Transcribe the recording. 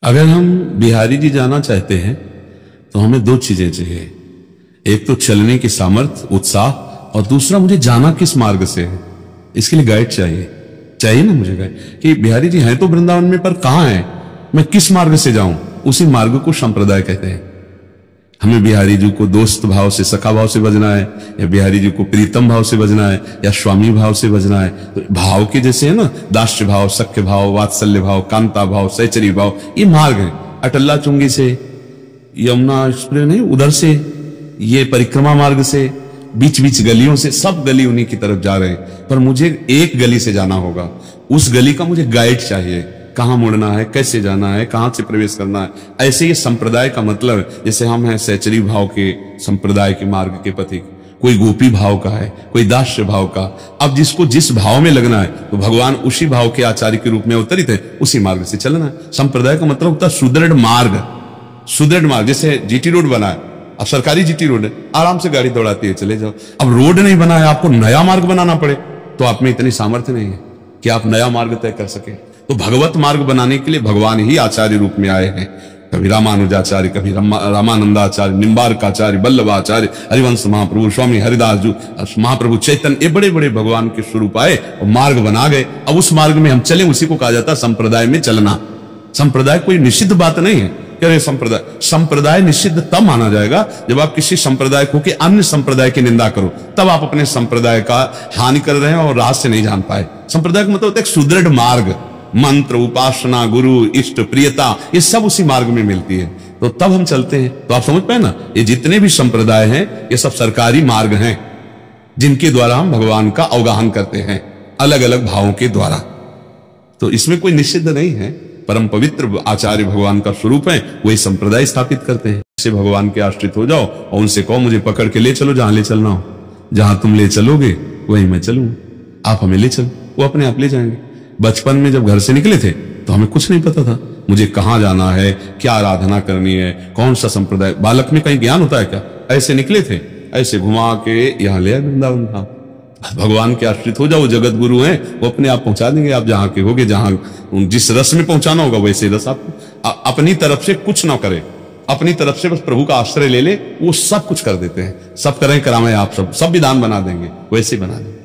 अगर हम बिहारी जी जाना चाहते हैं तो हमें दो चीजें चाहिए। एक तो चलने की सामर्थ्य, उत्साह, और दूसरा मुझे जाना किस मार्ग से है, इसके लिए गाइड चाहिए ना मुझे गाइड कि बिहारी जी हैं तो वृंदावन में, पर कहां है, मैं किस मार्ग से जाऊं। उसी मार्ग को संप्रदाय कहते हैं। हमें बिहारी जी को दोस्त भाव से, सखा भाव से बजना है, या बिहारी जी को प्रीतम भाव से बजना है, या स्वामी भाव से बजना है। तो भाव के जैसे है ना, दास्य भाव, सख्य भाव, वात्सल्य भाव, कांता भाव, सहचरी भाव, ये मार्ग है। अटल्ला चुंगी से, यमुना एक्सप्रेस नहीं, उधर से, ये परिक्रमा मार्ग से, बीच बीच गलियों से, सब गली उन्हीं की तरफ जा रहे हैं। पर मुझे एक गली से जाना होगा, उस गली का मुझे गाइड चाहिए, कहां मुड़ना है, कैसे जाना है, कहां से प्रवेश करना है। ऐसे ये संप्रदाय का मतलब, जैसे हम हैं सहचरी भाव के संप्रदाय के मार्ग के पथिक, कोई गोपी भाव का है, कोई दास्य भाव का। अब जिसको जिस भाव में लगना है, तो भगवान उसी भाव के आचार्य के रूप में अवतरित है, उसी मार्ग से चलना है। संप्रदाय का मतलब होता है सुदृढ़ मार्ग। सुदृढ़ मार्ग, जैसे जीटी रोड बना है, अब सरकारी जीटी रोड है, आराम से गाड़ी दौड़ाती है, चले जाओ। अब रोड नहीं बना है, आपको नया मार्ग बनाना पड़े, तो आप में इतनी सामर्थ्य नहीं है कि आप नया मार्ग तय कर सके। तो भगवत मार्ग बनाने के लिए भगवान ही आचार्य रूप में आए हैं। कभी रामानुजाचार्य, कभी रामानंदाचार्य, निम्बार्काचार्य, वल्लभाचार्य, हरिवंश महाप्रभु, स्वामी हरिदास जी, महाप्रभु चैतन्य, ये बड़े बड़े भगवान के स्वरूप आए और मार्ग बना गए। अब उस मार्ग में हम चले, उसी को कहा जाता है संप्रदाय में चलना। संप्रदाय कोई निषिद्ध बात नहीं है। संप्रदाय निषिद्ध तब माना जाएगा जब आप किसी संप्रदाय को के अन्य संप्रदाय की निंदा करो, तब आप अपने संप्रदाय का हानि कर रहे हैं और रहस्य नहीं जान पाए। संप्रदाय का मतलब होता है एक सुदृढ़ मार्ग, मंत्र, उपासना, गुरु, इष्ट, प्रियता, ये सब उसी मार्ग में मिलती है, तो तब हम चलते हैं। तो आप समझ पाए ना, ये जितने भी संप्रदाय हैं, ये सब सरकारी मार्ग हैं जिनके द्वारा हम भगवान का अवगाहन करते हैं, अलग अलग भावों के द्वारा। तो इसमें कोई निषिद्ध नहीं है। परम पवित्र आचार्य भगवान का स्वरूप है, वही संप्रदाय स्थापित करते हैं। ऐसे भगवान के आश्रित हो जाओ और उनसे कहो मुझे पकड़ के ले चलो, जहां ले चलना हो, जहां तुम ले चलोगे वहीं मैं चलूंगा, आप हमें ले चलो, वो अपने आप ले जाएंगे। बचपन में जब घर से निकले थे तो हमें कुछ नहीं पता था, मुझे कहां जाना है, क्या आराधना करनी है, कौन सा संप्रदाय। बालक में कहीं ज्ञान होता है क्या? ऐसे निकले थे, ऐसे घुमा के यहां ले आए वृंदावन धाम। भगवान के आश्रित हो जाओ, जगत गुरु हैं, वो अपने आप पहुंचा देंगे। आप जहां के होगे, जहां जिस रस में पहुंचाना होगा वैसे रस आपको। अपनी तरफ से कुछ ना करे, अपनी तरफ से बस प्रभु का आश्रय ले ले, वो सब कुछ कर देते हैं। सब करें कराएं, आप सब विधान बना देंगे, वैसे बना देंगे।